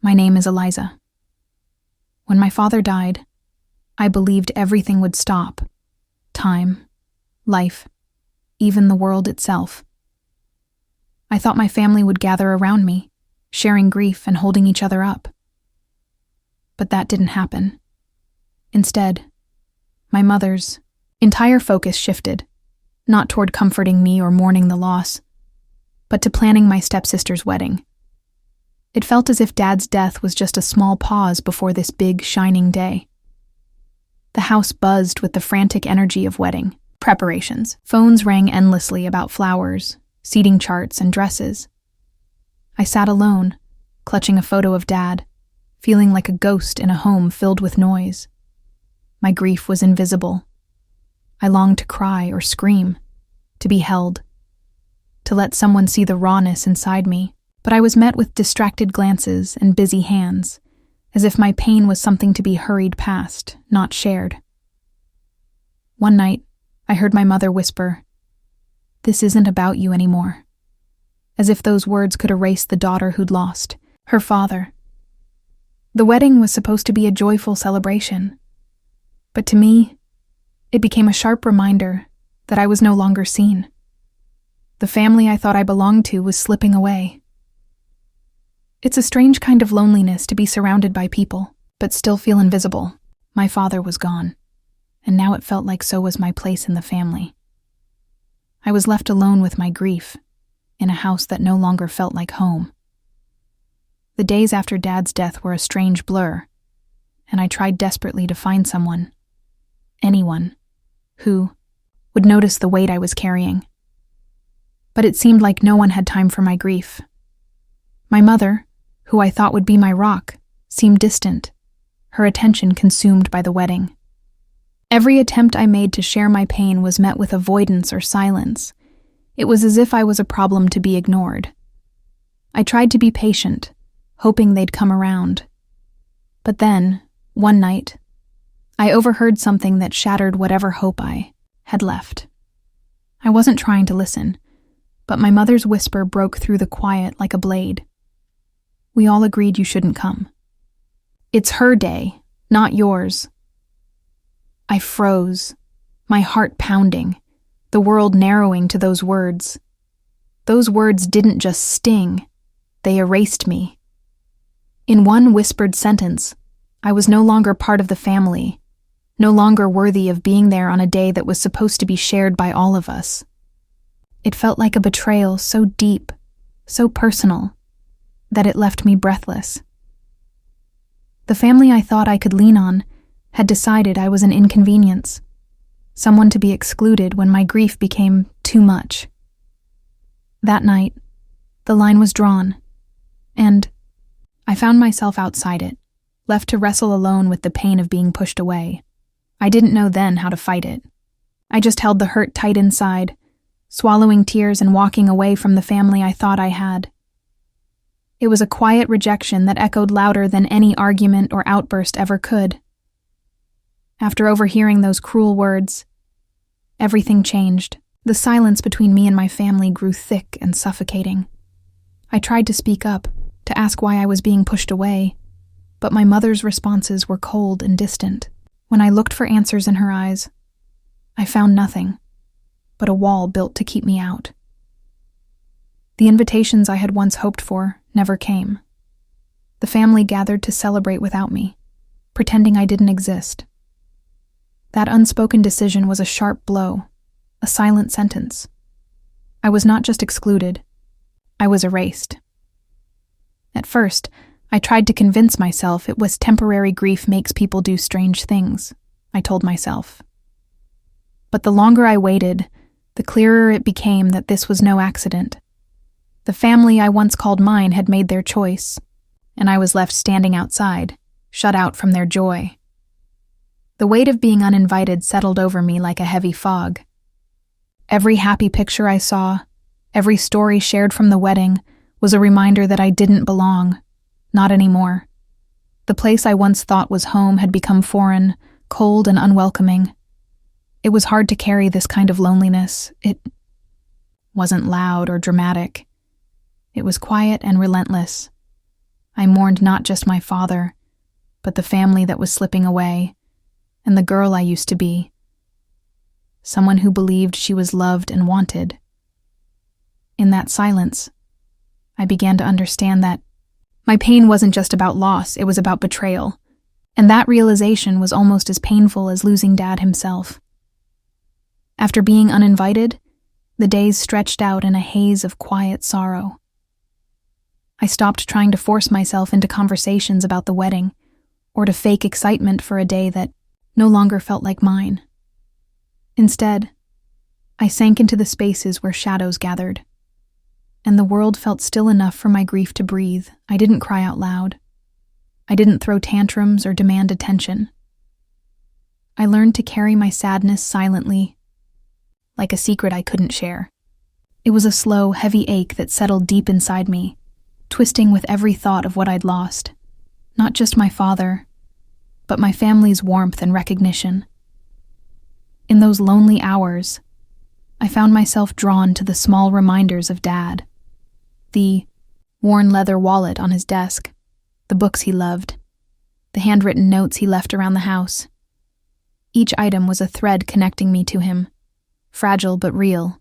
My name is Eliza. When my father died, I believed everything would stop. Time, life, even the world itself. I thought my family would gather around me, sharing grief and holding each other up. But that didn't happen. Instead, my mother's entire focus shifted, not toward comforting me or mourning the loss, but to planning my stepsister's wedding. It felt as if Dad's death was just a small pause before this big, shining day. The house buzzed with the frantic energy of wedding preparations. Phones rang endlessly about flowers, seating charts, and dresses. I sat alone, clutching a photo of Dad, feeling like a ghost in a home filled with noise. My grief was invisible. I longed to cry or scream, to be held, to let someone see the rawness inside me, but I was met with distracted glances and busy hands, as if my pain was something to be hurried past, not shared. One night, I heard my mother whisper, "This isn't about you anymore," as if those words could erase the daughter who'd lost her father. The wedding was supposed to be a joyful celebration, but to me, it became a sharp reminder that I was no longer seen. The family I thought I belonged to was slipping away. It's a strange kind of loneliness to be surrounded by people, but still feel invisible. My father was gone, and now it felt like so was my place in the family. I was left alone with my grief, in a house that no longer felt like home. The days after Dad's death were a strange blur, and I tried desperately to find someone, anyone, who would notice the weight I was carrying. But it seemed like no one had time for my grief. My mother, who I thought would be my rock, seemed distant, her attention consumed by the wedding. Every attempt I made to share my pain was met with avoidance or silence. It was as if I was a problem to be ignored. I tried to be patient, hoping they'd come around. But then, one night, I overheard something that shattered whatever hope I had left. I wasn't trying to listen, but my mother's whisper broke through the quiet like a blade. "We all agreed you shouldn't come. It's her day, not yours." I froze, my heart pounding, the world narrowing to those words. Those words didn't just sting, they erased me. In one whispered sentence, I was no longer part of the family, no longer worthy of being there on a day that was supposed to be shared by all of us. It felt like a betrayal so deep, so personal, that it left me breathless. The family I thought I could lean on had decided I was an inconvenience, someone to be excluded when my grief became too much. That night, the line was drawn, and I found myself outside it, left to wrestle alone with the pain of being pushed away. I didn't know then how to fight it. I just held the hurt tight inside, swallowing tears and walking away from the family I thought I had. It was a quiet rejection that echoed louder than any argument or outburst ever could. After overhearing those cruel words, everything changed. The silence between me and my family grew thick and suffocating. I tried to speak up, to ask why I was being pushed away, but my mother's responses were cold and distant. When I looked for answers in her eyes, I found nothing but a wall built to keep me out. The invitations I had once hoped for never came. The family gathered to celebrate without me, pretending I didn't exist. That unspoken decision was a sharp blow, a silent sentence. I was not just excluded, I was erased. At first, I tried to convince myself it was temporary grief makes people do strange things, I told myself. But the longer I waited, the clearer it became that this was no accident. The family I once called mine had made their choice, and I was left standing outside, shut out from their joy. The weight of being uninvited settled over me like a heavy fog. Every happy picture I saw, every story shared from the wedding, was a reminder that I didn't belong, not anymore. The place I once thought was home had become foreign, cold and unwelcoming. It was hard to carry this kind of loneliness. It wasn't loud or dramatic. It was quiet and relentless. I mourned not just my father, but the family that was slipping away, and the girl I used to be. Someone who believed she was loved and wanted. In that silence, I began to understand that my pain wasn't just about loss, it was about betrayal, and that realization was almost as painful as losing Dad himself. After being uninvited, the days stretched out in a haze of quiet sorrow. I stopped trying to force myself into conversations about the wedding, or to fake excitement for a day that no longer felt like mine. Instead, I sank into the spaces where shadows gathered, and the world felt still enough for my grief to breathe. I didn't cry out loud. I didn't throw tantrums or demand attention. I learned to carry my sadness silently, like a secret I couldn't share. It was a slow, heavy ache that settled deep inside me, twisting with every thought of what I'd lost. Not just my father, but my family's warmth and recognition. In those lonely hours, I found myself drawn to the small reminders of Dad. The worn leather wallet on his desk, the books he loved, the handwritten notes he left around the house. Each item was a thread connecting me to him, fragile but real.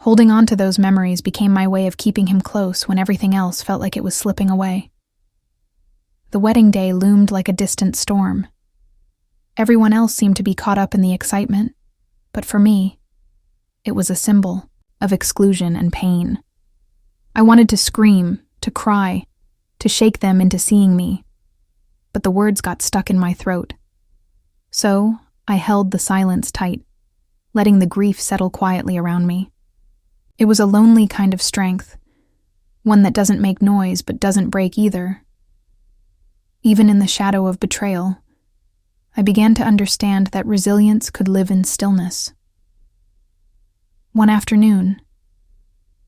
Holding on to those memories became my way of keeping him close when everything else felt like it was slipping away. The wedding day loomed like a distant storm. Everyone else seemed to be caught up in the excitement, but for me, it was a symbol of exclusion and pain. I wanted to scream, to cry, to shake them into seeing me, but the words got stuck in my throat. So I held the silence tight, letting the grief settle quietly around me. It was a lonely kind of strength, one that doesn't make noise but doesn't break either. Even in the shadow of betrayal, I began to understand that resilience could live in stillness. One afternoon,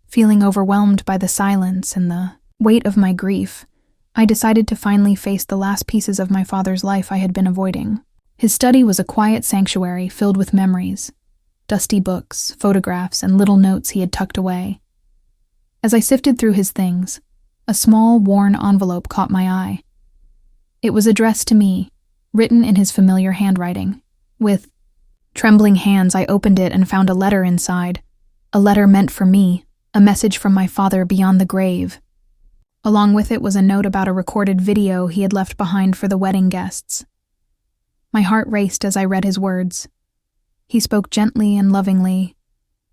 feeling overwhelmed by the silence and the weight of my grief, I decided to finally face the last pieces of my father's life I had been avoiding. His study was a quiet sanctuary filled with memories, dusty books, photographs, and little notes he had tucked away. As I sifted through his things, a small, worn envelope caught my eye. It was addressed to me, written in his familiar handwriting. With trembling hands, I opened it and found a letter inside, a letter meant for me, a message from my father beyond the grave. Along with it was a note about a recorded video he had left behind for the wedding guests. My heart raced as I read his words. He spoke gently and lovingly,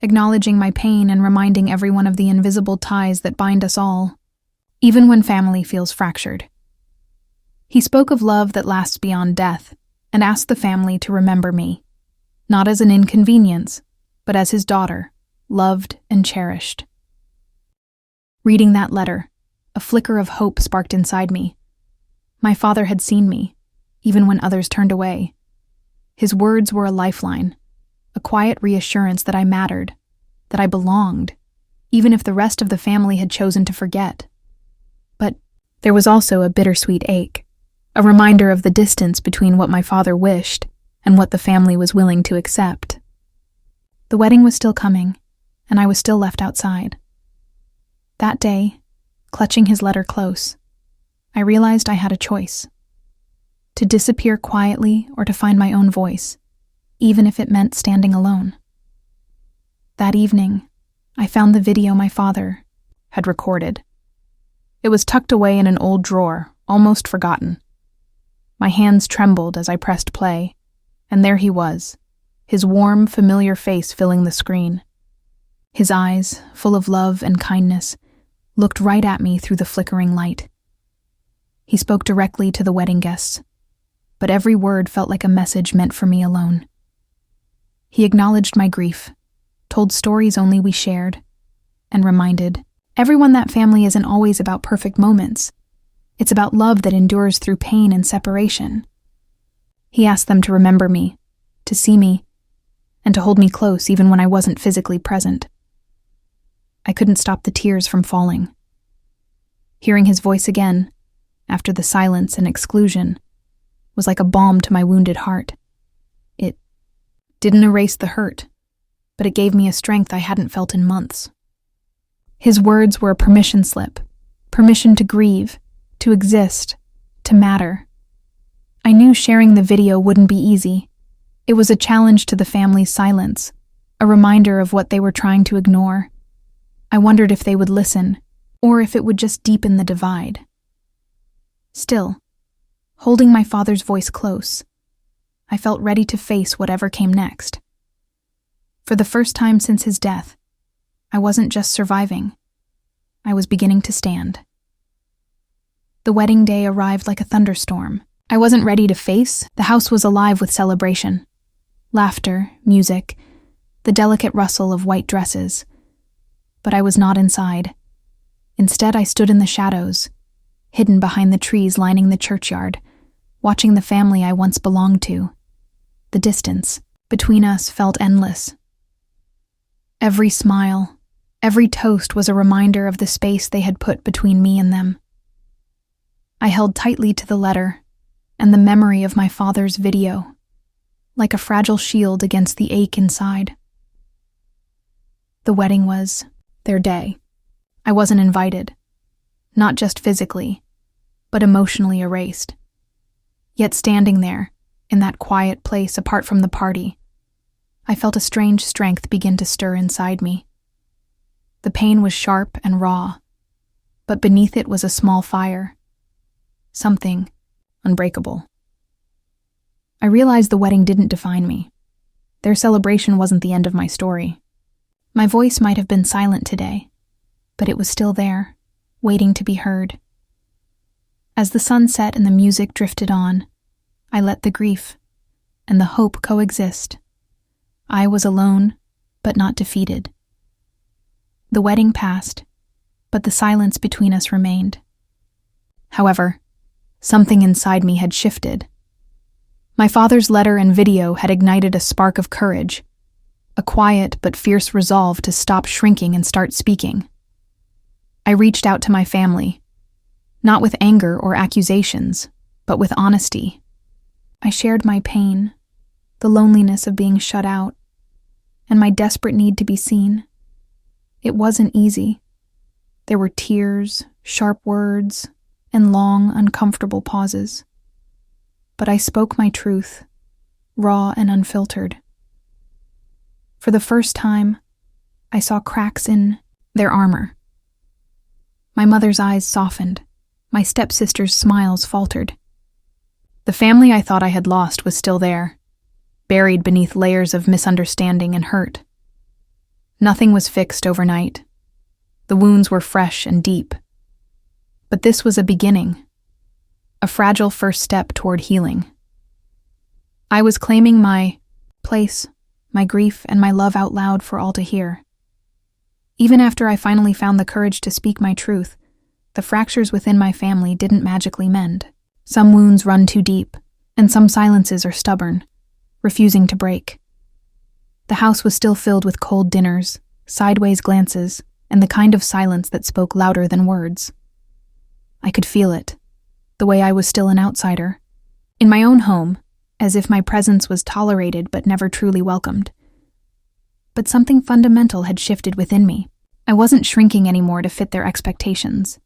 acknowledging my pain and reminding everyone of the invisible ties that bind us all, even when family feels fractured. He spoke of love that lasts beyond death, and asked the family to remember me, not as an inconvenience, but as his daughter, loved and cherished. Reading that letter, a flicker of hope sparked inside me. My father had seen me, even when others turned away. His words were a lifeline, a quiet reassurance that I mattered, that I belonged, even if the rest of the family had chosen to forget. But there was also a bittersweet ache, a reminder of the distance between what my father wished and what the family was willing to accept. The wedding was still coming, and I was still left outside. That day, clutching his letter close, I realized I had a choice: to disappear quietly or to find my own voice, even if it meant standing alone. That evening, I found the video my father had recorded. It was tucked away in an old drawer, almost forgotten. My hands trembled as I pressed play, and there he was, his warm, familiar face filling the screen. His eyes, full of love and kindness, looked right at me through the flickering light. He spoke directly to the wedding guests, but every word felt like a message meant for me alone. He acknowledged my grief, told stories only we shared, and reminded everyone that family isn't always about perfect moments. It's about love that endures through pain and separation. He asked them to remember me, to see me, and to hold me close even when I wasn't physically present. I couldn't stop the tears from falling. Hearing his voice again, after the silence and exclusion, was like a balm to my wounded heart. It didn't erase the hurt, but it gave me a strength I hadn't felt in months. His words were a permission slip, permission to grieve, to exist, to matter. I knew sharing the video wouldn't be easy. It was a challenge to the family's silence, a reminder of what they were trying to ignore. I wondered if they would listen, or if it would just deepen the divide. Still, holding my father's voice close, I felt ready to face whatever came next. For the first time since his death, I wasn't just surviving. I was beginning to stand. The wedding day arrived like a thunderstorm. I wasn't ready to face. The house was alive with celebration. Laughter, music, the delicate rustle of white dresses. But I was not inside. Instead, I stood in the shadows, hidden behind the trees lining the churchyard, watching the family I once belonged to. The distance between us felt endless. Every smile, every toast was a reminder of the space they had put between me and them. I held tightly to the letter and the memory of my father's video, like a fragile shield against the ache inside. The wedding was their day. I wasn't invited, not just physically, but emotionally erased. Yet standing there, in that quiet place apart from the party, I felt a strange strength begin to stir inside me. The pain was sharp and raw, but beneath it was a small fire. Something unbreakable. I realized the wedding didn't define me. Their celebration wasn't the end of my story. My voice might have been silent today, but it was still there, waiting to be heard. As the sun set and the music drifted on, I let the grief and the hope coexist. I was alone, but not defeated. The wedding passed, but the silence between us remained. However, something inside me had shifted. My father's letter and video had ignited a spark of courage, a quiet but fierce resolve to stop shrinking and start speaking. I reached out to my family, not with anger or accusations, but with honesty. I shared my pain, the loneliness of being shut out, and my desperate need to be seen. It wasn't easy. There were tears, sharp words, and long, uncomfortable pauses. But I spoke my truth, raw and unfiltered. For the first time, I saw cracks in their armor. My mother's eyes softened. My stepsister's smiles faltered. The family I thought I had lost was still there, buried beneath layers of misunderstanding and hurt. Nothing was fixed overnight. The wounds were fresh and deep. But this was a beginning, a fragile first step toward healing. I was claiming my place, my grief, and my love out loud for all to hear. Even after I finally found the courage to speak my truth, the fractures within my family didn't magically mend. Some wounds run too deep, and some silences are stubborn, refusing to break. The house was still filled with cold dinners, sideways glances, and the kind of silence that spoke louder than words. I could feel it, the way I was still an outsider. In my own home, as if my presence was tolerated but never truly welcomed. But something fundamental had shifted within me. I wasn't shrinking anymore to fit their expectations.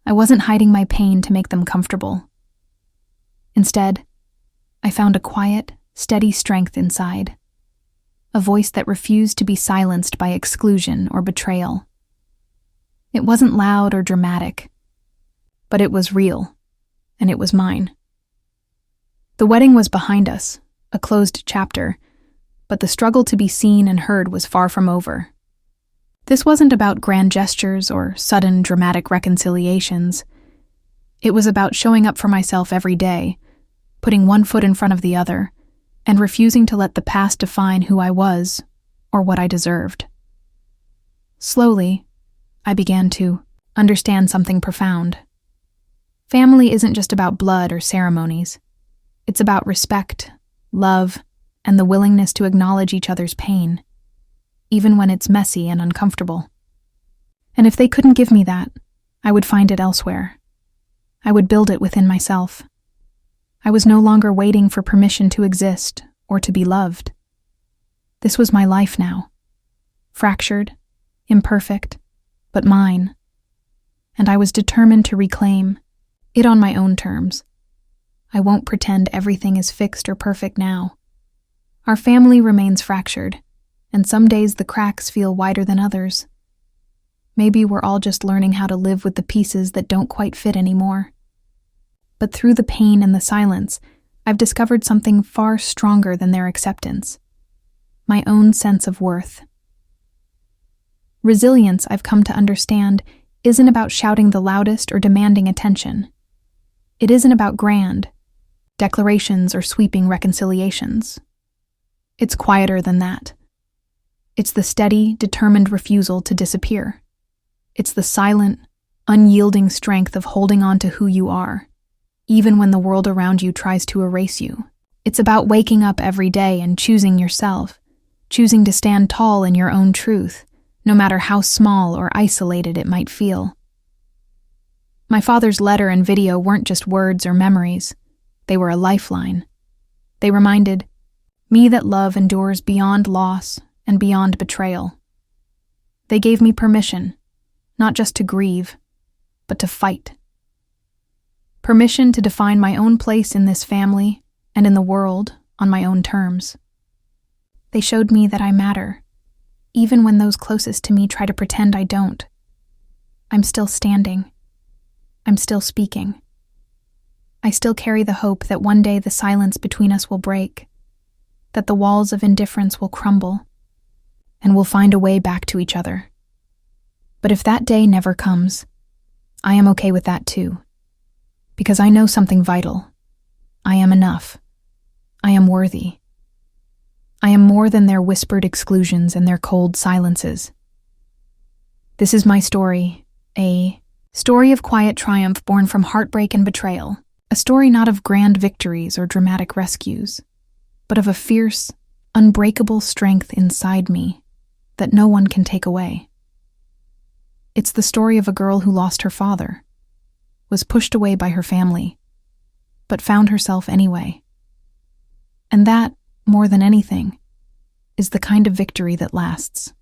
I wasn't hiding my pain to make them comfortable. Instead, I found a quiet, steady strength inside. A voice that refused to be silenced by exclusion or betrayal. It wasn't loud or dramatic, but it was real, and it was mine. The wedding was behind us, a closed chapter, but the struggle to be seen and heard was far from over. This wasn't about grand gestures or sudden dramatic reconciliations. It was about showing up for myself every day, putting one foot in front of the other, and refusing to let the past define who I was or what I deserved. Slowly, I began to understand something profound. Family isn't just about blood or ceremonies. It's about respect, love, and the willingness to acknowledge each other's pain, even when it's messy and uncomfortable. And if they couldn't give me that, I would find it elsewhere. I would build it within myself. I was no longer waiting for permission to exist or to be loved. This was my life now. Fractured, imperfect, but mine. And I was determined to reclaim It on my own terms. I won't pretend everything is fixed or perfect now. Our family remains fractured, and some days the cracks feel wider than others. Maybe we're all just learning how to live with the pieces that don't quite fit anymore. But through the pain and the silence, I've discovered something far stronger than their acceptance: my own sense of worth. Resilience, I've come to understand, isn't about shouting the loudest or demanding attention. It isn't about grand declarations or sweeping reconciliations. It's quieter than that. It's the steady, determined refusal to disappear. It's the silent, unyielding strength of holding on to who you are, even when the world around you tries to erase you. It's about waking up every day and choosing yourself, choosing to stand tall in your own truth, no matter how small or isolated it might feel. My father's letter and video weren't just words or memories. They were a lifeline. They reminded me that love endures beyond loss and beyond betrayal. They gave me permission, not just to grieve, but to fight. Permission to define my own place in this family and in the world on my own terms. They showed me that I matter, even when those closest to me try to pretend I don't. I'm still standing. I'm still speaking. I still carry the hope that one day the silence between us will break, that the walls of indifference will crumble, and we'll find a way back to each other. But if that day never comes, I am okay with that too, because I know something vital. I am enough. I am worthy. I am more than their whispered exclusions and their cold silences. This is my story, a story of quiet triumph born from heartbreak and betrayal, a story not of grand victories or dramatic rescues, but of a fierce, unbreakable strength inside me that no one can take away. It's the story of a girl who lost her father, was pushed away by her family, but found herself anyway. And that, more than anything, is the kind of victory that lasts.